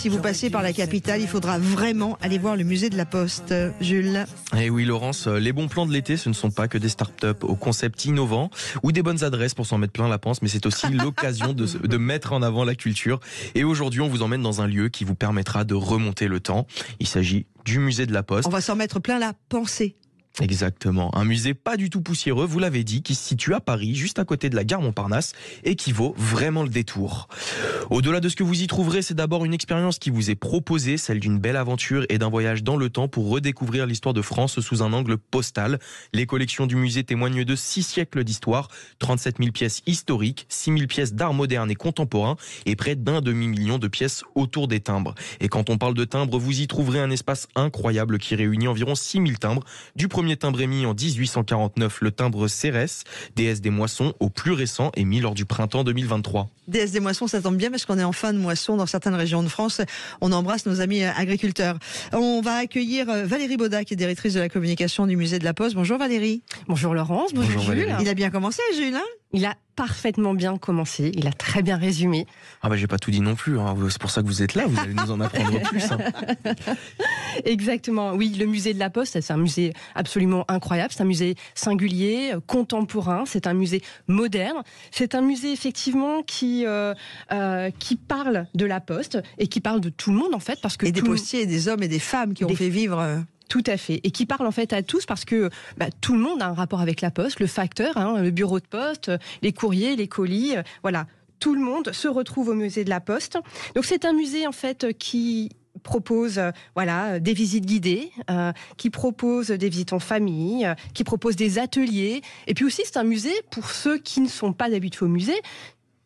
si vous passez par la capitale, il faudra vraiment aller voir le musée de la Poste. Jules. Et oui, Laurence, les bons plans de l'été, ce ne sont pas que des startups au concept innovant ou des bonnes adresses pour s'en mettre plein la panse, mais c'est aussi l'occasion de mettre en avant la culture. Et aujourd'hui, on vous emmène dans un lieu qui vous permettra de remonter le temps. Il s'agit du musée de la Poste. On va s'en mettre plein la pensée. Exactement, un musée pas du tout poussiéreux, vous l'avez dit, qui se situe à Paris, juste à côté de la gare Montparnasse, et qui vaut vraiment le détour. Au-delà de ce que vous y trouverez, c'est d'abord une expérience qui vous est proposée, celle d'une belle aventure et d'un voyage dans le temps pour redécouvrir l'histoire de France sous un angle postal. Les collections du musée témoignent de 6 siècles d'histoire, 37 000 pièces historiques, 6 000 pièces d'art moderne et contemporain, et près d'1 demi-million de pièces autour des timbres. Et quand on parle de timbres, vous y trouverez un espace incroyable qui réunit environ 6 000 timbres, du premier timbre émis en 1849, le timbre Cérès, déesse des moissons, au plus récent, émis lors du printemps 2023. Déesse des moissons, ça tombe bien parce qu'on est en fin de moisson dans certaines régions de France. On embrasse nos amis agriculteurs. On va accueillir Valérie Baudat, qui est directrice de la communication du musée de la Poste. Bonjour Valérie. Bonjour Laurence, bonjour Jules. Valérie. Il a bien commencé, Jules, hein ? Il a parfaitement bien commencé, il a très bien résumé. Ah bah j'ai pas tout dit non plus, hein. C'est pour ça que vous êtes là, vous allez nous en apprendre plus. Hein. Exactement, oui, le musée de la Poste, c'est un musée absolument incroyable, c'est un musée singulier, contemporain, c'est un musée moderne, c'est un musée effectivement qui parle de la Poste et qui parle de tout le monde en fait. Parce que et des postiers, des hommes et des femmes qui ont fait vivre... Tout à fait. Et qui parle en fait à tous parce que tout le monde a un rapport avec la Poste, le facteur, le bureau de poste, les courriers, les colis, voilà. Tout le monde se retrouve au musée de la Poste. Donc c'est un musée en fait qui propose des visites guidées, qui propose des visites en famille, qui propose des ateliers. Et puis aussi c'est un musée pour ceux qui ne sont pas d'habitués au musée.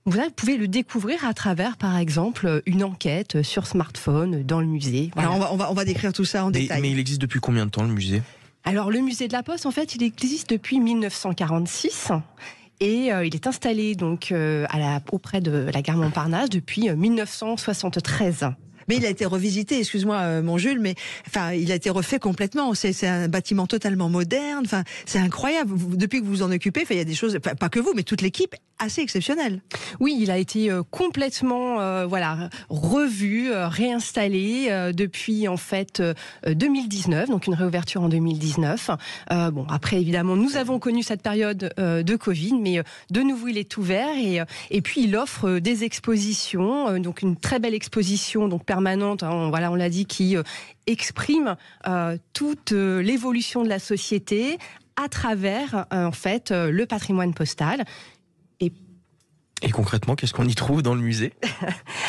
Vous pouvez le découvrir à travers, par exemple, une enquête sur smartphone dans le musée. Voilà. Alors on va décrire tout ça en détail. Mais il existe depuis combien de temps, le musée ? Alors, le musée de la Poste, en fait, il existe depuis 1946. Et il est installé donc auprès de la gare Montparnasse depuis 1973. Mais il a été revisité, excuse-moi mon Jules, mais enfin il a été refait complètement. C'est un bâtiment totalement moderne. Enfin c'est incroyable. Depuis que vous vous en occupez, il y a des choses, pas que vous, mais toute l'équipe, assez exceptionnelles. Oui, il a été complètement revu, réinstallé depuis en fait 2019, donc une réouverture en 2019. Après évidemment nous avons connu cette période de Covid, mais de nouveau il est ouvert et puis il offre des expositions, donc une très belle exposition donc permanente, on l'a dit, qui exprime toute l'évolution de la société à travers le patrimoine postal. Et concrètement, qu'est-ce qu'on y trouve dans le musée ?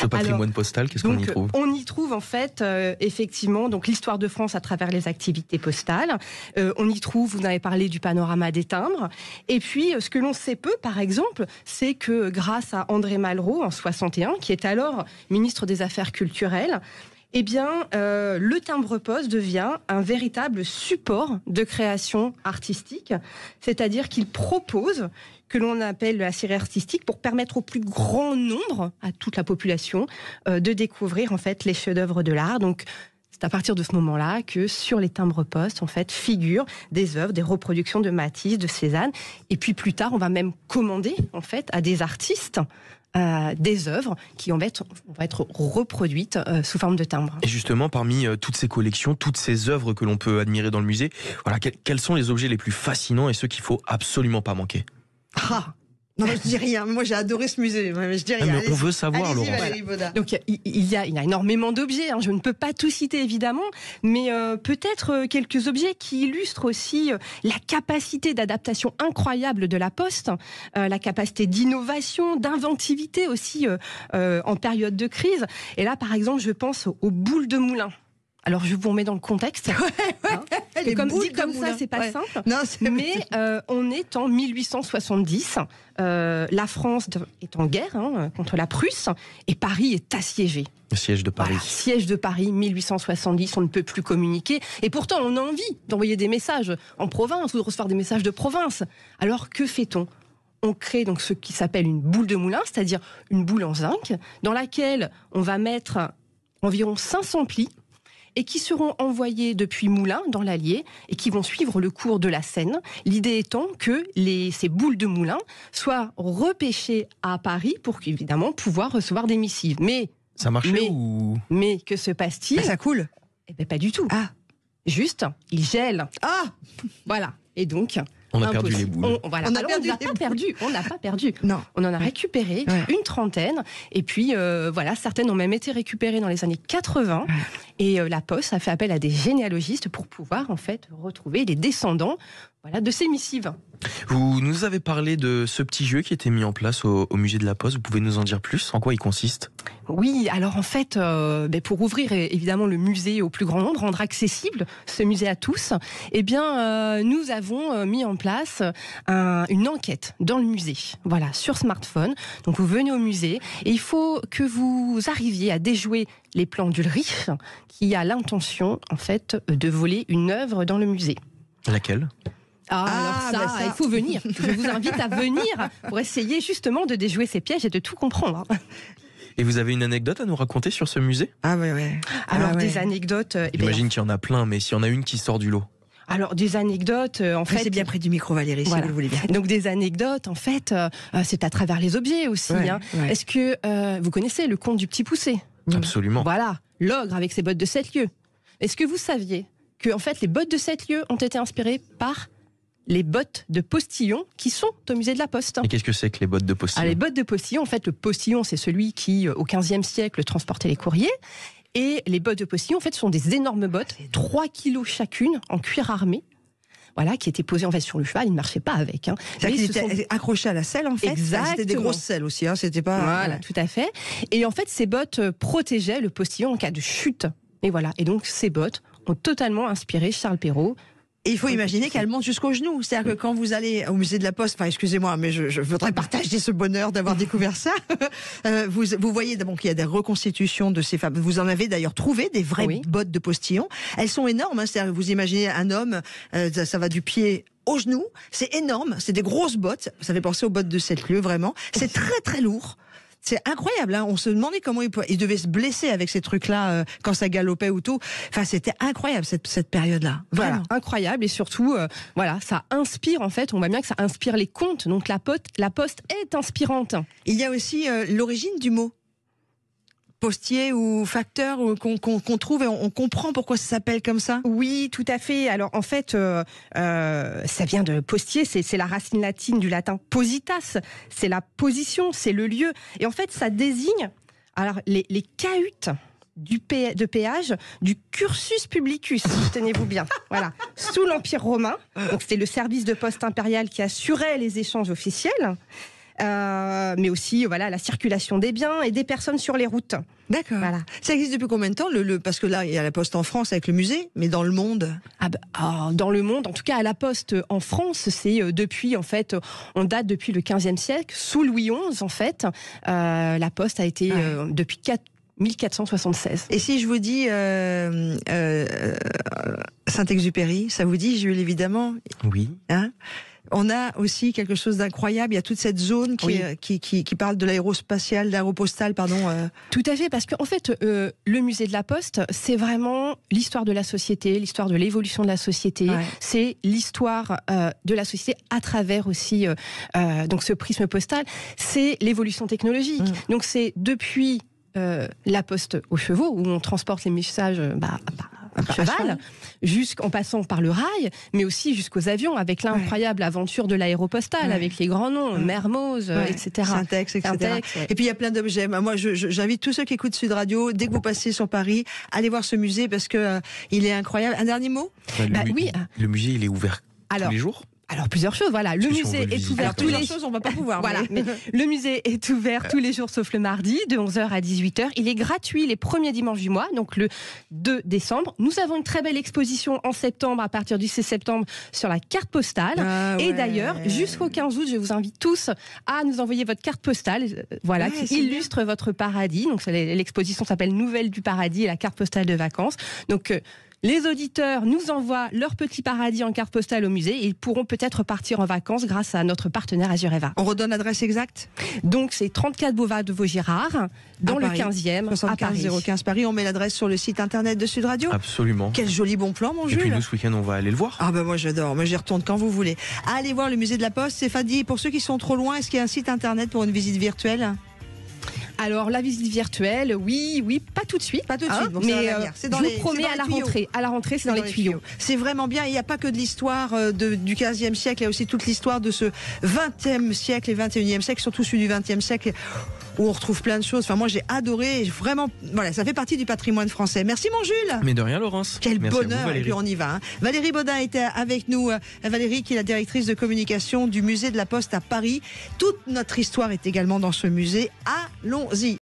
Ce patrimoine postal, qu'est-ce qu'on y trouve ? On y trouve en fait effectivement donc l'histoire de France à travers les activités postales. On y trouve, vous avez parlé du panorama des timbres. Et puis ce que l'on sait peu, par exemple, c'est que grâce à André Malraux en 61, qui est alors ministre des Affaires culturelles, le timbre-poste devient un véritable support de création artistique, c'est-à-dire qu'il propose que l'on appelle la série artistique pour permettre au plus grand nombre, à toute la population, de découvrir en fait les chefs-d'œuvre de l'art. Donc c'est à partir de ce moment-là que sur les timbres-postes en fait figurent des œuvres, des reproductions de Matisse, de Cézanne, et puis plus tard on va même commander en fait à des artistes des œuvres qui vont être reproduites sous forme de timbres. Et justement, parmi toutes ces collections, toutes ces œuvres que l'on peut admirer dans le musée, quels sont les objets les plus fascinants et ceux qu'il faut absolument pas manquer ? Non, je dis rien. Moi, j'ai adoré ce musée. Je dis rien. On veut savoir, Laurent. Donc, il y a énormément d'objets. Je ne peux pas tout citer, évidemment, mais peut-être quelques objets qui illustrent aussi la capacité d'adaptation incroyable de la Poste, la capacité d'innovation, d'inventivité aussi en période de crise. Et là, par exemple, je pense aux boules de moulin. Alors, je vous remets dans le contexte. Dit comme ça, c'est pas simple. Non, mais on est en 1870. La France est en guerre contre la Prusse et Paris est assiégé. Le siège de Paris. Voilà, siège de Paris, 1870, on ne peut plus communiquer. Et pourtant, on a envie d'envoyer des messages en province ou de recevoir des messages de province. Alors, que fait-on ? On crée donc ce qui s'appelle une boule de moulin, c'est-à-dire une boule en zinc, dans laquelle on va mettre environ 500 plis, et qui seront envoyés depuis Moulins, dans l'Allier, et qui vont suivre le cours de la Seine. L'idée étant que ces boules de moulins soient repêchées à Paris pour évidemment pouvoir recevoir des missives. Mais Ça marchait ou... Mais que se passe-t-il? Ça coule. Eh bien, pas du tout. Ah. Juste, il gèle. Ah. Voilà. Et donc... On a perdu les boules. On n'a Alors, pas perdu. On n'a pas perdu. Non. On en a récupéré une trentaine. Et puis, voilà, certaines ont même été récupérées dans les années 80. Et la Poste a fait appel à des généalogistes pour pouvoir, en fait, retrouver les descendants, voilà, de ces missives. Vous nous avez parlé de ce petit jeu qui était mis en place au musée de la Poste. Vous pouvez nous en dire plus? En quoi il consiste? Oui, alors en fait, pour ouvrir évidemment le musée au plus grand nombre, rendre accessible ce musée à tous, eh bien, nous avons mis en place une enquête dans le musée, voilà, sur smartphone. Donc vous venez au musée et il faut que vous arriviez à déjouer les plans d'Ulrich qui a l'intention, en fait, de voler une œuvre dans le musée. Laquelle? Alors ça, il faut venir. Je vous invite à venir pour essayer justement de déjouer ces pièges et de tout comprendre. Et vous avez une anecdote à nous raconter sur ce musée? Ah ouais. Alors des anecdotes... J'imagine qu'il y en a plein, mais s'il y en a une qui sort du lot. Alors des anecdotes, en fait... C'est bien près du micro, Valérie, si vous le voulez bien. Donc des anecdotes, en fait, c'est à travers les objets aussi. Ouais. Est-ce que vous connaissez le conte du petit poucet? Absolument. Voilà, l'ogre avec ses bottes de 7 lieues. Est-ce que vous saviez que, en fait, les bottes de 7 lieues ont été inspirées par les bottes de postillon qui sont au musée de la Poste? Et qu'est-ce que c'est que les bottes de postillon? Les bottes de postillon, en fait, le postillon, c'est celui qui, au XVe siècle, transportait les courriers. Et les bottes de postillon, en fait, sont des énormes bottes, 3 kilos chacune, en cuir armé. Voilà, qui étaient posées en fait sur le cheval, il ne marchait pas avec. C'est-à-dire qu'ils étaient accrochés à la selle en fait. Exactement. C'était des grosses selles aussi, c'était pas. Voilà, tout à fait. Et en fait, ces bottes protégeaient le postillon en cas de chute. Et voilà. Et donc, ces bottes ont totalement inspiré Charles Perrault. Et il faut imaginer qu'elle monte jusqu'aux genoux. C'est-à-dire que quand vous allez au musée de la Poste, enfin excusez-moi, mais je voudrais partager ce bonheur d'avoir découvert ça. Vous voyez donc qu'il y a des reconstitutions de ces femmes. Vous en avez d'ailleurs trouvé des vraies bottes de postillon. Elles sont énormes. C'est-à-dire que vous imaginez un homme, ça va du pied au genou. C'est énorme. C'est des grosses bottes. Ça fait penser aux bottes de 7 lieues vraiment. C'est très très lourd. C'est incroyable, on se demandait comment il devait se blesser avec ces trucs-là quand ça galopait ou tout. Enfin, c'était incroyable cette période-là. Voilà, incroyable et surtout, voilà, ça inspire en fait. On voit bien que ça inspire les contes. Donc la Poste est inspirante. Il y a aussi l'origine du mot postier ou facteur qu'on trouve et on comprend pourquoi ça s'appelle comme ça. Oui, tout à fait. Alors en fait, ça vient de postier, c'est la racine latine du latin positas, c'est la position, c'est le lieu. Et en fait, ça désigne alors les cahutes de péage du cursus publicus, tenez-vous bien. Voilà, sous l'Empire romain. Donc c'était le service de poste impérial qui assurait les échanges officiels. Mais aussi la circulation des biens et des personnes sur les routes. D'accord. Voilà. Ça existe depuis combien de temps parce que là, il y a la Poste en France avec le musée, mais dans le monde dans le monde, en tout cas à la Poste en France, c'est depuis, en fait, on date depuis le XVe siècle, sous Louis XI, en fait, la Poste a été depuis 1476. Et si je vous dis Saint-Exupéry, ça vous dit, Jules, évidemment? Oui. On a aussi quelque chose d'incroyable. Il y a toute cette zone qui parle de l'aéropostal, pardon. Tout à fait, parce qu'en fait, le musée de la Poste, c'est vraiment l'histoire de la société, l'histoire de l'évolution de la société. Ouais. C'est l'histoire de la société à travers aussi donc ce prisme postal. C'est l'évolution technologique. Donc c'est depuis la Poste aux chevaux, où on transporte les messages à cheval, jusqu'en passant par le rail, mais aussi jusqu'aux avions, avec l'incroyable aventure de l'aéropostale, avec les grands noms, Mermoz, etc. Syntex, etc. Et puis il y a plein d'objets. Moi, j'invite tous ceux qui écoutent Sud Radio, dès que vous passez sur Paris, allez voir ce musée parce que il est incroyable. Un dernier mot? Oui. Le musée, il est ouvert tous les jours? Alors plusieurs choses, voilà. Le musée est ouvert tous les jours, on va pas pouvoir. Voilà, mais le musée est ouvert tous les jours sauf le mardi de 11h à 18h. Il est gratuit les premiers dimanches du mois, donc le 2 décembre. Nous avons une très belle exposition en septembre, à partir du 6 septembre, sur la carte postale. Et d'ailleurs, jusqu'au 15 août, je vous invite tous à nous envoyer votre carte postale, qui illustre votre paradis. Donc l'exposition s'appelle Nouvelles du paradis et la carte postale de vacances. Donc les auditeurs nous envoient leur petit paradis en carte postale au musée et ils pourront peut-être partir en vacances grâce à notre partenaire Azureva. On redonne l'adresse exacte? Donc c'est 34 boulevard de Vaugirard, dans le 15e, à Paris. 015 Paris. On met l'adresse sur le site internet de Sud Radio. Absolument. Quel joli bon plan, mon Jules. Et puis nous, ce week-end, on va aller le voir. Ah moi j'adore, moi j'y retourne quand vous voulez. Allez voir le musée de la Poste. C'est Fadi, pour ceux qui sont trop loin, est-ce qu'il y a un site internet pour une visite virtuelle? Alors la visite virtuelle, oui, pas tout de suite. Pas tout de suite, bon, mais c'est dans je les, vous promets c'est dans à la les tuyaux. rentrée. À la rentrée, c'est dans les tuyaux. C'est vraiment bien. Il n'y a pas que de l'histoire du 15e siècle, il y a aussi toute l'histoire de ce 20e siècle et 21e siècle, surtout celui du 20e siècle, où on retrouve plein de choses. Enfin, moi, j'ai adoré. Vraiment, voilà, ça fait partie du patrimoine français. Merci, mon Jules. Mais de rien, Laurence. Quel Merci à vous, bonheur. Et Valérie. puis, on y va. Valérie Baudin était avec nous. Valérie, qui est la directrice de communication du musée de la Poste à Paris. Toute notre histoire est également dans ce musée. Allons-y.